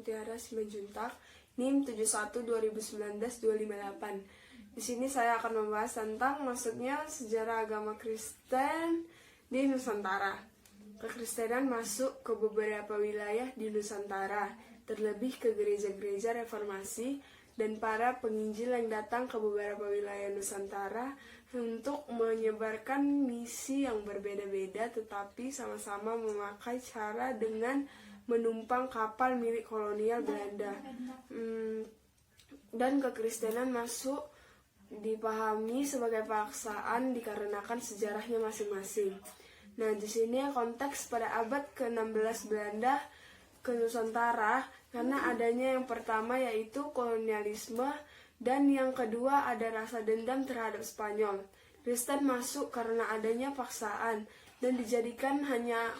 Mutiara Simanjuntak, NIM 71 2019 258. Di sini saya akan membahas tentang masuknya sejarah agama Kristen di Nusantara. Kekristenan masuk ke beberapa wilayah di Nusantara, terlebih ke gereja-gereja reformasi dan para penginjil yang datang ke beberapa wilayah Nusantara untuk menyebarkan misi yang berbeda-beda, tetapi sama-sama memakai cara dengan menumpang kapal milik kolonial Belanda. Dan kekristenan masuk dipahami sebagai paksaan dikarenakan sejarahnya masing-masing. Nah, di sini konteks pada abad ke-16 Belanda ke Nusantara karena adanya yang pertama yaitu kolonialisme dan yang kedua ada rasa dendam terhadap Spanyol. Kristen masuk karena adanya paksaan dan dijadikan hanya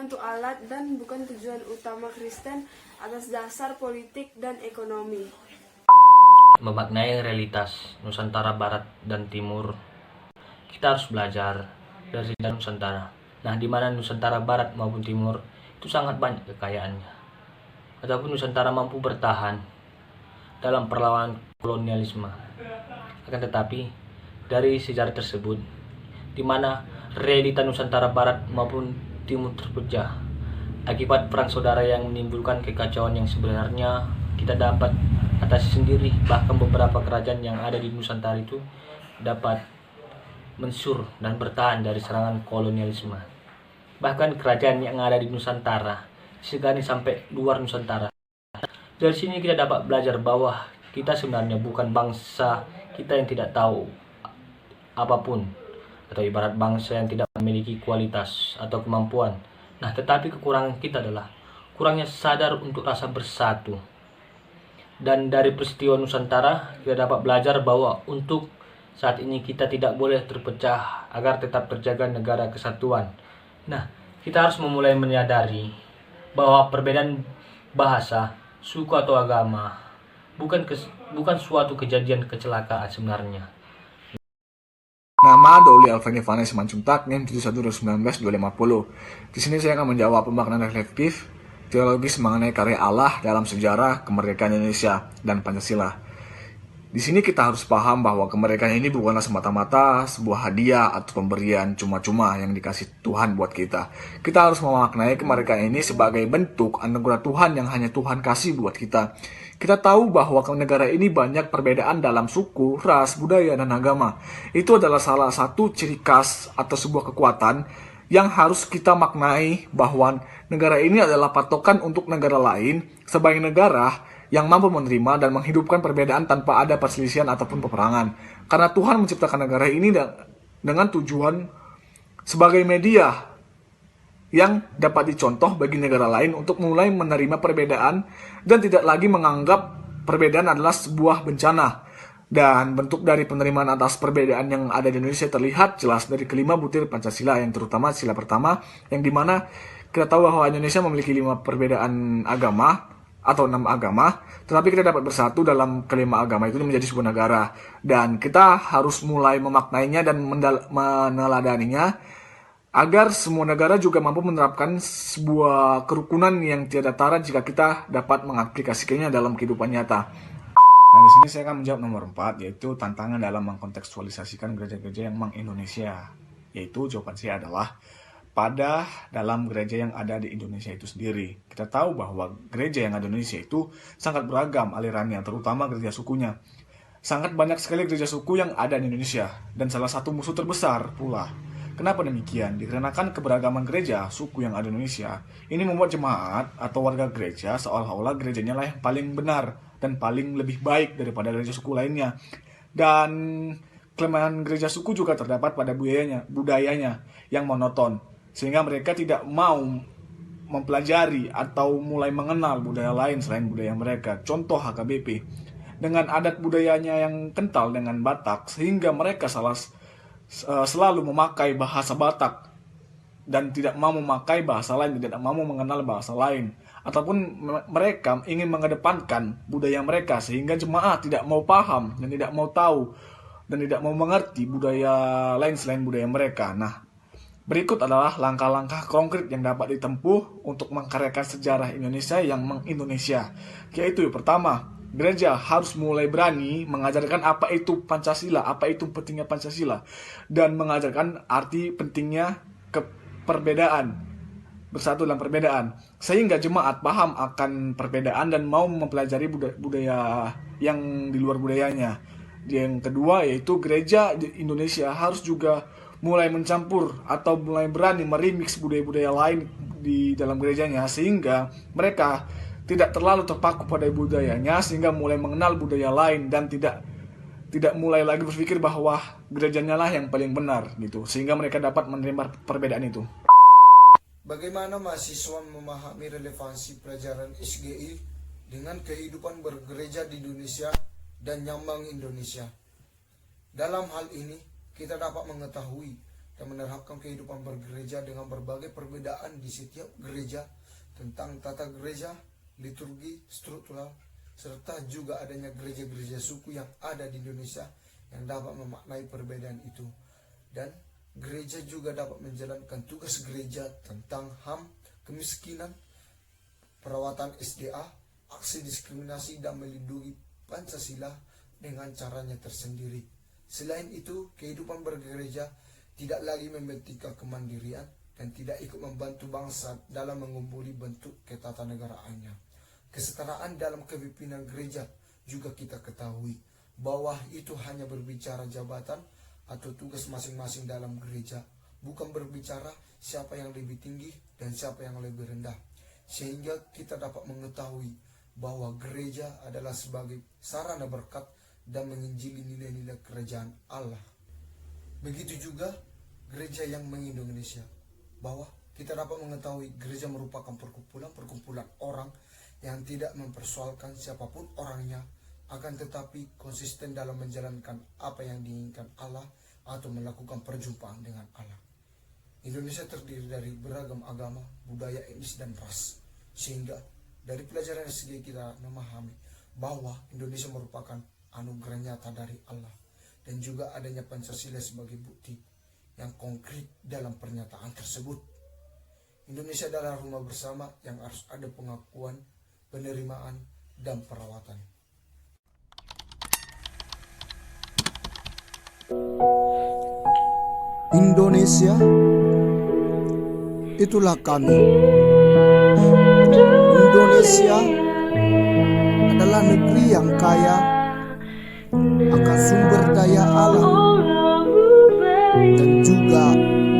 untuk alat dan bukan tujuan utama Kristen atas dasar politik dan ekonomi. Memaknai realitas Nusantara Barat dan Timur, kita harus belajar dari sejarah Nusantara. Nah, di mana Nusantara Barat maupun Timur itu sangat banyak kekayaannya. Ataupun Nusantara mampu bertahan dalam perlawanan kolonialisme. Akan tetapi, dari sejarah tersebut, di mana realita Nusantara Barat maupun Timur terpecah akibat perang saudara yang menimbulkan kekacauan yang sebenarnya kita dapat atasi sendiri. Bahkan beberapa kerajaan yang ada di Nusantara itu dapat mensur dan bertahan dari serangan kolonialisme. Bahkan kerajaan yang ada di Nusantara segani sampai luar Nusantara. Dari sini kita dapat belajar bahwa kita sebenarnya bukan bangsa kita yang tidak tahu apapun, atau ibarat bangsa yang tidak memiliki kualitas atau kemampuan. Nah, tetapi kekurangan kita adalah kurangnya sadar untuk rasa bersatu. Dan dari peristiwa Nusantara kita dapat belajar bahwa untuk saat ini kita tidak boleh terpecah agar tetap terjaga negara kesatuan. Nah, kita harus memulai menyadari bahwa perbedaan bahasa, suku atau agama bukan suatu kejadian kecelakaan sebenarnya. Nama Doli Alvani Vanessa Simanjuntak, NIM 71 2019 250. Di sini saya akan menjawab pemaknaan reflektif teologis mengenai karya Allah dalam sejarah kemerdekaan Indonesia dan Pancasila. Di sini kita harus paham bahwa kemerdekaan ini bukanlah semata-mata sebuah hadiah atau pemberian cuma-cuma yang dikasih Tuhan buat kita. Kita harus memaknai kemerdekaan ini sebagai bentuk anugerah Tuhan yang hanya Tuhan kasih buat kita. Kita tahu bahwa negara ini banyak perbedaan dalam suku, ras, budaya, dan agama. Itu adalah salah satu ciri khas atau sebuah kekuatan yang harus kita maknai bahwa negara ini adalah patokan untuk negara lain sebagai negara yang mampu menerima dan menghidupkan perbedaan tanpa ada perselisihan ataupun peperangan. Karena Tuhan menciptakan negara ini dengan tujuan sebagai media yang dapat dicontoh bagi negara lain untuk mulai menerima perbedaan dan tidak lagi menganggap perbedaan adalah sebuah bencana. Dan bentuk dari penerimaan atas perbedaan yang ada di Indonesia terlihat jelas dari kelima butir Pancasila, yang terutama sila pertama, yang dimana kita tahu bahwa Indonesia memiliki 5 perbedaan agama atau 6 agama, tetapi kita dapat bersatu dalam kelima agama itu menjadi sebuah negara. Dan kita harus mulai memaknainya dan meneladaninya agar semua negara juga mampu menerapkan sebuah kerukunan yang tiada tara jika kita dapat mengaplikasikannya dalam kehidupan nyata. Nah, di sini saya akan menjawab nomor 4, yaitu tantangan dalam mengkontekstualisasikan gereja-gereja yang meng-Indonesia. Yaitu jawaban saya adalah pada dalam gereja yang ada di Indonesia itu sendiri. Kita tahu bahwa gereja yang ada di Indonesia itu sangat beragam alirannya, terutama gereja sukunya. Sangat banyak sekali gereja suku yang ada di Indonesia, dan salah satu musuh terbesar pula. Kenapa demikian? Dikarenakan keberagaman gereja suku yang ada di Indonesia, ini membuat jemaat atau warga gereja seolah-olah gerejanya lah yang paling benar dan paling lebih baik daripada gereja suku lainnya. Dan kelemahan gereja suku juga terdapat pada budayanya yang monoton, sehingga mereka tidak mau mempelajari atau mulai mengenal budaya lain selain budaya mereka. Contoh HKBP, dengan adat budayanya yang kental dengan Batak, sehingga mereka selalu memakai bahasa Batak dan tidak mau memakai bahasa lain, tidak mau mengenal bahasa lain, ataupun mereka ingin mengedepankan budaya mereka sehingga jemaat tidak mau paham dan tidak mau tahu dan tidak mau mengerti budaya lain selain budaya mereka. Nah, Berikut adalah langkah-langkah konkret yang dapat ditempuh untuk mengkaryakan sejarah Indonesia yang mengindonesia. Yaitu pertama, gereja harus mulai berani mengajarkan apa itu Pancasila, apa itu pentingnya Pancasila, dan mengajarkan arti pentingnya perbedaan, bersatu dalam perbedaan, sehingga jemaat paham akan perbedaan dan mau mempelajari budaya yang di luar budayanya. Yang kedua yaitu gereja di Indonesia harus juga mulai mencampur atau mulai berani meremix budaya-budaya lain di dalam gerejanya, sehingga mereka tidak terlalu terpaku pada budayanya, sehingga mulai mengenal budaya lain dan tidak mulai lagi berpikir bahwa gerejanya lah yang paling benar gitu, sehingga mereka dapat menerima perbedaan itu. Bagaimana mahasiswa memahami relevansi pelajaran SGI dengan kehidupan bergereja di Indonesia dan nyambang Indonesia? Dalam hal ini, kita dapat mengetahui dan menerapkan kehidupan bergereja dengan berbagai perbedaan di setiap gereja tentang tata gereja, liturgi, struktural, serta juga adanya gereja-gereja suku yang ada di Indonesia yang dapat memaknai perbedaan itu. Dan gereja juga dapat menjalankan tugas gereja tentang HAM, kemiskinan, perawatan SDA, aksi diskriminasi, dan melindungi Pancasila dengan caranya tersendiri. Selain itu, kehidupan bergereja tidak lagi membuktikan kemandirian dan tidak ikut membantu bangsa dalam mengumpuli bentuk ketatanegaraannya. Kesetaraan dalam kepemimpinan gereja juga kita ketahui bahwa itu hanya berbicara jabatan atau tugas masing-masing dalam gereja, bukan berbicara siapa yang lebih tinggi dan siapa yang lebih rendah. Sehingga kita dapat mengetahui bahwa gereja adalah sebagai sarana berkat dan menginjili nilai-nilai kerajaan Allah. Begitu juga gereja yang mengindonesia, bahwa kita dapat mengetahui gereja merupakan perkumpulan orang yang tidak mempersoalkan siapapun orangnya, akan tetapi konsisten dalam menjalankan apa yang diinginkan Allah atau melakukan perjumpaan dengan Allah. Indonesia terdiri dari beragam agama, budaya, etnis, dan ras. Sehingga dari pelajaran SGI kita memahami bahwa Indonesia merupakan anugerah nyata dari Allah, dan juga adanya Pancasila sebagai bukti yang konkret dalam pernyataan tersebut. Indonesia adalah rumah bersama yang harus ada pengakuan, penerimaan, dan perawatan. Indonesia, itulah kami. Indonesia adalah negeri yang kaya akan sumber daya alam dan juga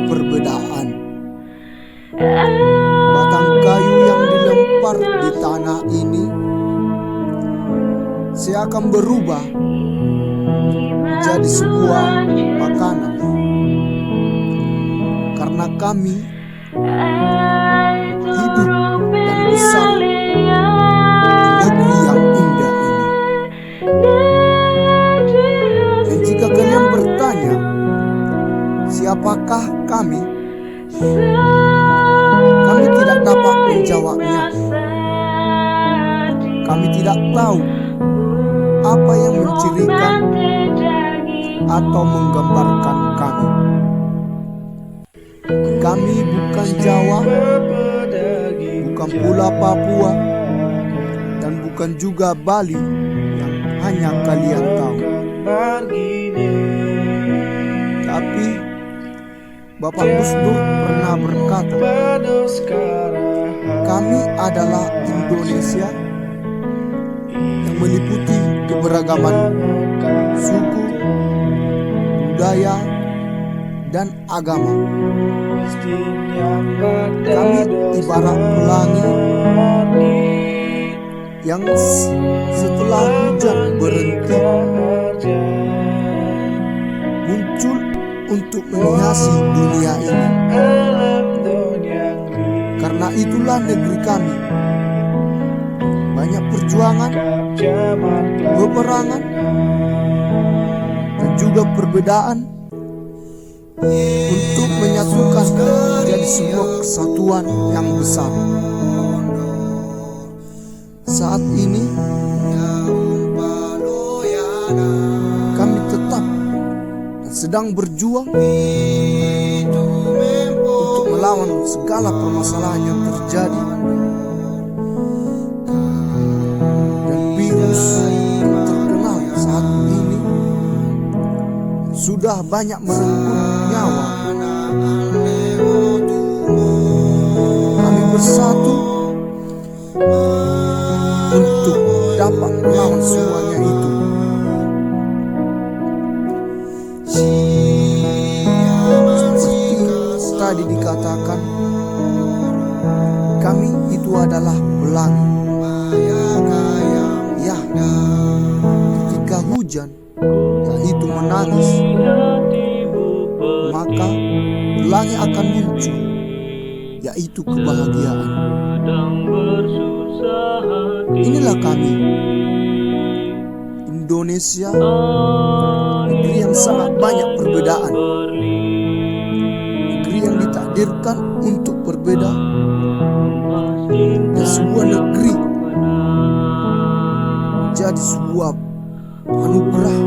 perbedaan. Batang kayu yang dilempar di tanah ini seakan berubah menjadi sebuah makanan, karena kami hidup dan besar di negeri yang indah ini. Dan jika kalian bertanya, siapakah kami? Kami tidak dapat menjawabnya. Kami tidak tahu apa yang mencirikan atau menggambarkan kami. Kami bukan Jawa, bukan pula Papua, dan bukan juga Bali yang hanya kalian tahu. Tapi Bapak Gus Dur pernah berkata, kami adalah Indonesia yang meliputi keberagaman suku, budaya, dan agama. Kami ibarat pelangi yang setelah hujan berhenti muncul untuk menghiasi dunia ini. Karena itulah negeri kami. Banyak perjuangan, peperangan, dan juga perbedaan untuk menyatukan menjadi sebuah kesatuan yang besar. Saat ini kami tetap dan sedang berjuang segala permasalahan yang terjadi dan virus yang terkenal saat ini sudah banyak merenggut nyawa. Kami bersatu untuk dapat melawan semuanya itu. Seperti tadi dikatakan, kami itu adalah pelangi. Ya, ketika hujan, yaitu menangis, maka pelangi akan muncul, yaitu kebahagiaan. Inilah kami, Indonesia, negeri yang sangat banyak perbedaan, negeri yang ditakdirkan untuk berbeda, dan sebuah negeri menjadi sebuah anugerah